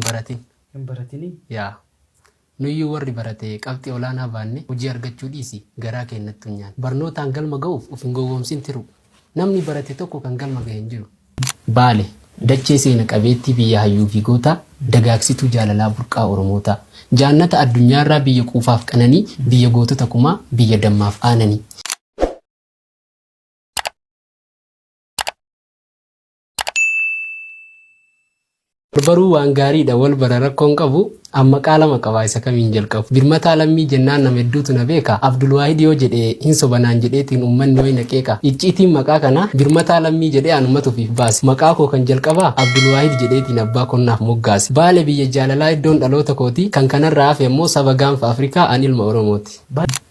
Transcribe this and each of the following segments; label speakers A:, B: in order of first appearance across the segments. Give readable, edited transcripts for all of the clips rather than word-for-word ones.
A: baratin.
B: Hin baratini?
A: Yaa. Nuyyuu warri barate qabxii olaanaa baanne hojii argachuu dhiisi garaa keenyattu nyaan. Barnootaan galma ga'uuf of hin gowwoomsin tiru. Namni barate tokko kan galma ga'e hin jiru. Baale dachee seena qabeettii biyya hayyuu fi gootaa dagaaksituu jaalalaa burqaa Oromoota. Jaannata addunyaarraa biyya quufaaf qananii biyya gootota kumaa biyya dammaaf aananii. Barbaruu waan gaariidha wal bara rakkoon qabu amma qaalama qabaa isa kamiin jalqabu. Birmataa lammii jennaan nama hedduutu na beeka. Abdulwaahid yoo jedhee hin sobanaan jedheetiin uummanni wayna qeeqa. Icciitiin maqaa kana birmataa lammii jedhee aanummatu ofiif baase. Maqaa koo kan jalqabaa Abdulwaahid jedheetiin abbaa konnaaf moggaase. Baale biyya jaalalaa iddoon dhaloota kooti kan kanarraa hafe immoo saba gaanfa Afrikaa an ilma Oromooti.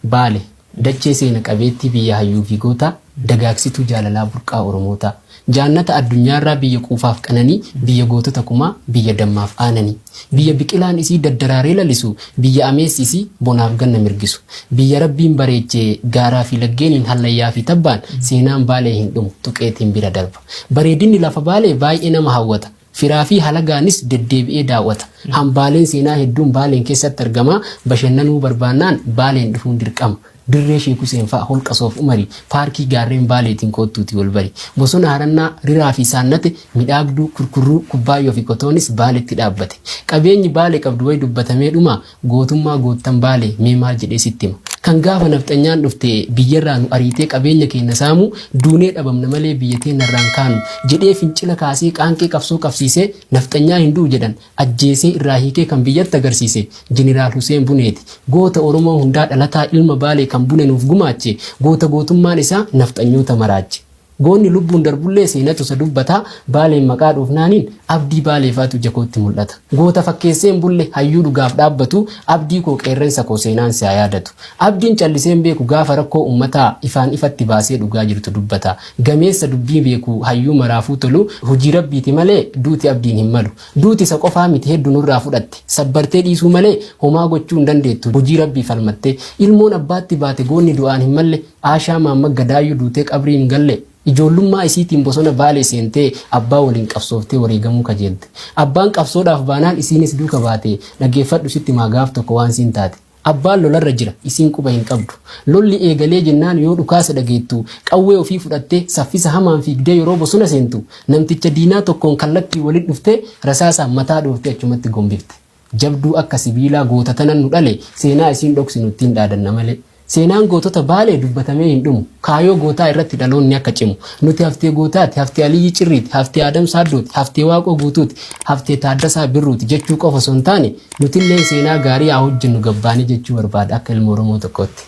A: Baale dachee seena qabeettii biyya hayyuu fi gootaa dagaaksituu jaalalaa burqaa Oromoota. Jaannata addunyaarraa biyya quufaaf qananii biyya gootota kumaa biyya dammaaf aananii. Biyya biqilaan isii daddaraaree lalisu biyya ameessi isii bonaaf ganna mirgisu. Biyya rabbiin bareechee gaaraa fi laggeeniin hallayyaa fi tabbaan seenaan baalee hin dhumu tuqeetiin bira darba. Bareedinni lafa baalee baay'ee nama hawwata. Firaa fi halagaanis deddeebi'ee daawwata. Hambaaleen seenaa hedduun baaleen keessatti argama. Bashannanuu barbaannaan baaleen dhufuun dirqama. Dirree Sheek Huseen fa'a holqa Soof Umarii paarkii gaarreen baaleetiin kootuuti wal bari. Bosona harannaa riraa fi saannate midhaagduu kurkurruu kubbaayyoo fi qotoonis baaleetti dhaabbate. Qabeenyi baalee qabdu wayi dubbatamee dhuma gootummaa goottan baalee mee maal jedhee sitti hima. Kan gaafa nafxanyaan dhufte biyyarraa nu ariitee qabeenya keenya saamu duunee dhabamna malee biyya teenyarraan kaanu jedhee fincila kaasee qaanqee qabsoo qabsiisee nafxanyaa hin du'u jedhan ajjeesee irraa hiikee kan biyyatti agarsiise Jeneraal Huseen Buneeti. Goota Oromoo hundaa dhalataa ilma baalee kan bune nuuf gumaache goota gootummaan isaa nafxanyoota maraache. Goonni lubbuun darbullee seenatu isa dubbataa baaleen maqaa dhuufnaaniin abdii baaleefaatu jakootti mul'ata. Goota fakkeesseen bulle hayyuu dhugaaf dhaabbatu abdii koo qeerransa koo seenaan si'a yaadatu. Abdiin calliseen beeku gaafa rakkoo uummataa ifaan ifatti baasee dhugaa jirtu dubbata. Gameessa dubbii beeku hayyuu maraafuu tolu hojii rabbiiti malee duuti abdiin hin malu. Duuti isa qofaa miti hedduu nurraa fudhatte. Sabbartee dhiisuu malee homaa gochuu hin dandeettu hojii rabbii falmattee. Ilmoon abbaatti baate goonni du'aan hin malle Aashaa Maamma Gadaayyuu duutee qabrii hin galle. Ijoollummaa isiitiin bosona baalee seentee abbaa waliin qabsooftee wareegamuu kajeelte. Abbaan qabsoodhaaf baanaan isiinis duuka baate dhaggeeffadhu sitti maagaaf tokko waan siin taate. Abbaan lolarra jira isiin quba hin qabdu. Lolli eegalee jennaan yoo dhukaasa dhageettu qawwee ofii fudhattee saffisa hamaan fiigdee yeroo bosona seentu namticha diinaa tokkoon kallattii waliin dhuftee rasaasaan mataa dhooftee achumatti gombifte. Jabduu akka sibiilaa goota tanan nu dhale seenaa isiin dhoksinu ittiin dhaadanna malee. Seenaan gootota baalee dubbatamee hin dhumu. Kaayoo gootaa irratti dhaloonni akka cimu. Nuti haftee gootaati, haftee Aliyyi Cirriiti, haftee Adam Saaddooti, haftee Waaqoo Guutuuti, haftee Taaddasaa Birruuti jechuu qofa osoo hin taane nutillee seenaa gaarii haa hojjennu gabbaanii jechuu barbaada akka ilma Oromoo tokkootti.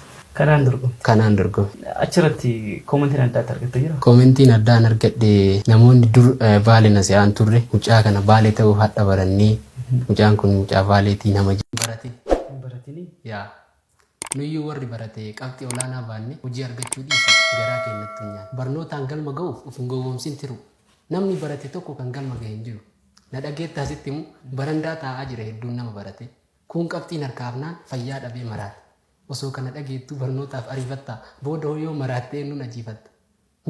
A: Kanaan dorgomu.
B: Achirratti koomentiin adda addaa argattee jira?
A: Koomentiin addaan argadhe namoonni dur baalee na se'aan turre mucaa kana baalee ta'uuf hadha barannee mucaan kun mucaa baaleetii nama barate.
B: Baratini?
A: Yaa. Nuyyuu warri barate qabxii olaanaa baanne hojii argachuu dhiisi garaa keenyattu nyaan. Barnootaan galma ga'uuf of hin gowwoomsin tiru. Namni barate tokko kan galma ga'e hin jiru. Na dhageettaa sitti immoo barandaa taa'aa jira hedduun nama barate. Kun qabxiin harkaafnaan fayyaa dhabee maraate. Osoo kana dhageettuu barnootaaf ariifattaa booda hoyyoo maraattee nun ajiifatta.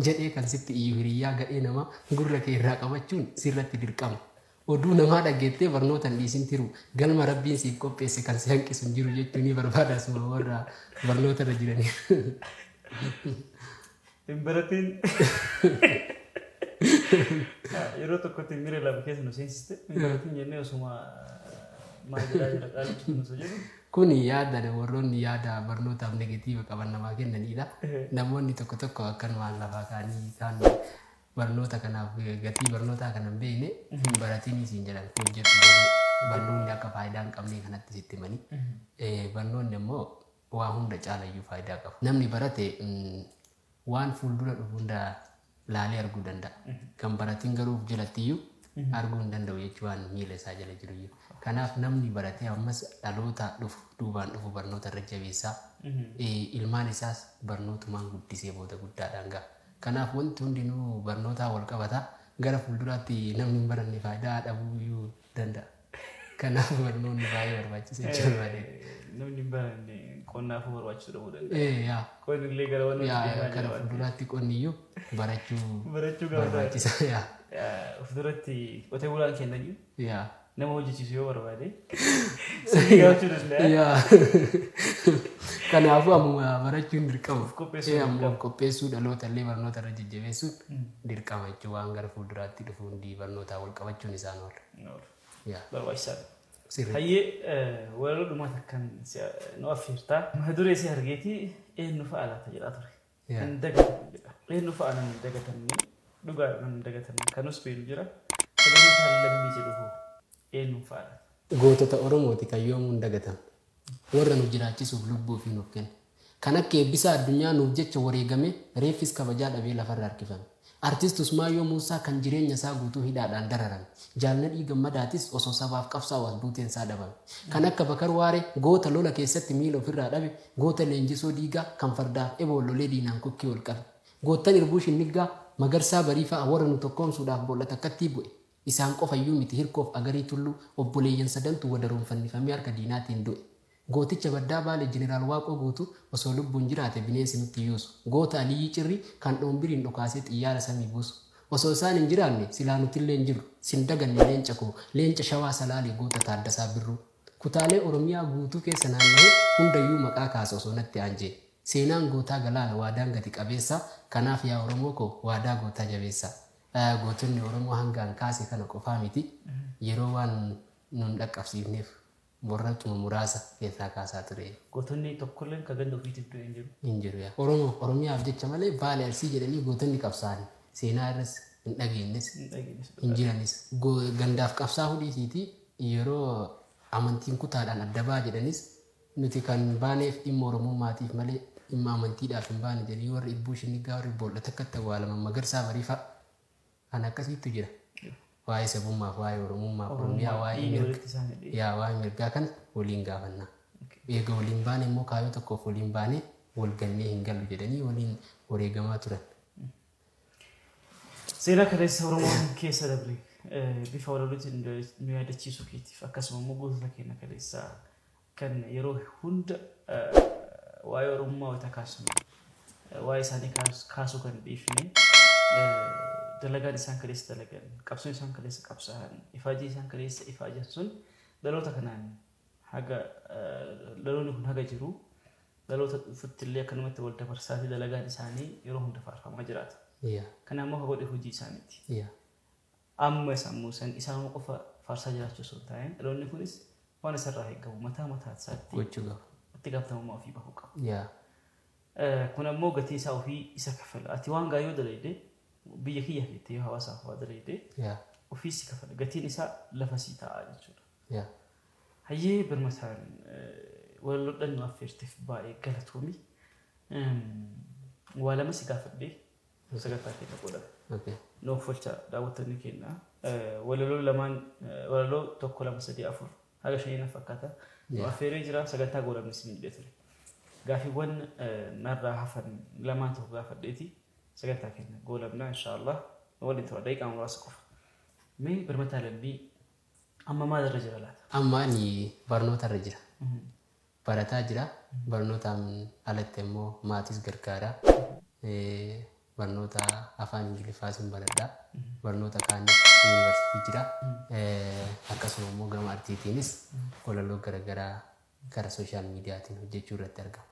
A: Jedhee kan sitti iyyuu hiriyyaa gadhee nama gurra kee irraa qabachuun sirratti dirqama. Oduu namaa dhageettee barnootaan dhiisin tiru galma rabbiin siif qopheesse kan si hanqisu hin jiru jechuun ni barbaada asuma warra barnoota irra jiranii.
B: Hin baratiin yeroo tokkotti miira lama keessa nu seensiste hin baratiin jennee osuma maal jedhaa jira qaalichi nu jedhu.
A: Kun yaada warroonni yaada barnootaaf negatiiva qaban namaa kennanidha. Namoonni tokko tokko akkanumaan lafaa kaanii kaan barnoota kanaaf gatii barnootaa kanan beekne hin baratiin isiin jedhan hojjetu barnoonni akka faayidaa hin qabne kanatti sitti himanii. Barnoonni immoo waa hunda caalayyuu faayidaa qabu. Namni barate waan fuuldura dhufu hunda laalee arguu danda'a. Kan baratiin garuu jalattiyyuu arguu hin danda'u jechuu waan miila isaa jala jiru. Kanaaf namni baratee ammas dhaloota dhufu duubaan dhufu barnoota irra jabeessaa ilmaan isaas barnootumaan guddisee booda guddaadhaan ga'a. Kanaaf wanti hundinuu barnootaa wal qabata gara fuulduraatti namni hin baranne faayidaa dhabuu danda'a. Kanaaf barnoonni baay'ee barbaachisa jechuudha.
B: Namni hin baranne qonnaafuu barbaachisuu dhabuu danda'a. Qonni illee gara waan
A: gara fuulduraatti qonniyyuu barachuu barbaachisa.
B: Fuulduratti qotee bulaan kennayyuu nama hojjechiisu yoo barbaade sirrii gaafachuu danda'a.
A: Yaa. Kanaafuu amma barachuun dirqama.
B: Qopheessuu
A: Amma qopheessuu dhaloota illee barnoota irra jajjabeessuun dirqama jechuun waan gara fuulduraatti dhufu hundi barnootaa wal qabachuun isaan oola. Yaa.
B: Barbaachisaadha.
A: Sirrii.
B: Hayyee waloo dhumaata kan nu affeertaa. Mata duree si argeeti eenyu fa'a laata jedhaa ture. Hin dagatan jedha. Eenyu fa'a nan dagatamne dhugaa nan dagatamne kanus beelu jira. Sagantaan lammii jedhu hoo eenyu fa'a laata.
A: Gootota Oromooti kan yoomuu hin dagatan. Warra nu jiraachisuuf lubbuu fi nuuf kenna. Kan akka eebbisaa addunyaa nuuf jecha wareegame reeffis kabajaa dhabee lafarra harkifame. Artist Usmaayyoo Muusaa kan jireenya isaa guutuu hidhaadhaan dararame. Jaalladhii Gammadaatis osoo sabaaf qabsaa'u duuteen isaa dhabame. Kan akka Bakar Waaree goota lola keessatti miila ofirraa dhabe. Goota Leenjisoo Diigaa kan fardaaf eboollolee diinaan kokkii ol qabe. Goottan Irbuu Shinniggaa Magarsaa Bariifaa warra nu tokkoomsuudhaaf bool'ata akkattii bu'e. Isaan qofayyuu miti hirkoof agarii tulluu obboleeyyan sadantu wadaroon fannifamee harka diinaatiin du'e. Gooticha Baddaa Baalee Jeneraal Waaqoo guutuu osoo lubbuun jiraate bineensi nutti yuusu. Goota Aliyyii Cirrii kan dhombiriin dhokaasee xiyyaara samii buusu. Osoo isaan hin jiraanne silaa nutillee hin jiru. Sin daganne leenca koo leenca Shawaa Salaalee goota Taaddasaa Birruu. Kutaalee Oromiyaa guutuu keessa naanna'ee hundayyuu maqaa kaasa osoo natti aanjee. Seenaan gootaa galaana waadaan gati qabeessa kanaaf yaa Oromoo koo waadaa gootaa jabeessa. Gootonni Oromoo hangaan kaase kana qofaa miti yeroo waan nun dhaqqabsiifneef warratuma muraasa keessaa kaasaa ture.
B: Gootonni tokkollee kan ganda ofiitiif du'e hin jiru.
A: Hin jiru yaa. Oromiyaaf jecha malee Baalee Arsii jedhanii gootonni qabsaa'an seenaa irras hin dhageenyes hin jiranis. Gandaaf qabsaa hudhiisiiti yeroo amantiin kutaadhaan adda baa jedhanis nuti kan baaneef dhimma Oromummaatiif malee dhimma amantiidhaaf hin baane jedhanii warri Irbuu Shinniggaa warri bool'ata akkatti awwaalaman Magarsaa Bariifaa kan akkasiitu jira. Waa'ee sabummaaf waa'ee Oromummaaf Oromiyaa waa'ee mirgaa kana waliin gaafannaa. Eega waliin baane immoo kaayyoo tokkoof waliin baane wal gannee hin gallu jedhanii waliin wareegamaa turan.
B: Seenaa kaleessa Oromoon keessa dabre bifa walootiin nu yaadachiisuu keetiif akkasuma immoo gootota keenya kaleessaa kan yeroo hunda waa'ee Oromummaa wayita kaasnu waa'ee isaanii kaasuu kan dhiifne dalagaan isaan kaleessa dalagan qabsoon isaan kaleessa qabsaa'an ifaajii isaan kaleessa ifaajan sun dhaloota kanaan haga dhaloonni kun haga jiru dhaloota dhufuuttillee akkanumatti wal dabarsaati dalagaan isaanii yeroo hunda faarfamaa jiraata. Kana ammoo godhe hojii isaaniiti. Amma sammuu isaan qofa faarsaa jiraachuu osoo hin taane dhaloonni kunis waan isarraa eegamu mataa isaatti
A: gochuu qaba.
B: itti gaafatamummaa ofii bahuu qaba. Kun ammoo gatii isaa ofii isa kafala. Ati waan gaarii yoo dalaydee biyya kiyya jettee yoo hawaasaaf waa dalaydee ofii si kafala. Gatiin isaa lafa sii ta'a jechuudha. Hayyee birmataan walloodhaan nu affeerteef baay'ee galatoomi. Waa lama si gaafadhee sagantaa keenya godhame. Nuuf folcha daawwattoonni keenya walaloo lamaan walaloo tokko lama sadii afur haga shanii fakkaata. Nu affeeree jira sagantaa godhamne si miidhee ture. Gaafiiwwan narraa hafan lamaan tokko gaafadheeti sagantaa keenya godhamna inshaallah waliin tura daqiiqaa muraasa qofa. Mee birmataa lambii amma maalirra jira laata?
A: Amma ani barnoota irra jira. Barataa jira. Barnootaan alatti immoo maatis gargaara. Barnoota afaan Ingiliffaatiin baradhaa. Barnoota kaanii yuunivarsiitii jira. Akkasuma immoo gama artiitiinis walaloo garaagaraa gara sooshaal miidiyaatiin hojjechuu irratti argama.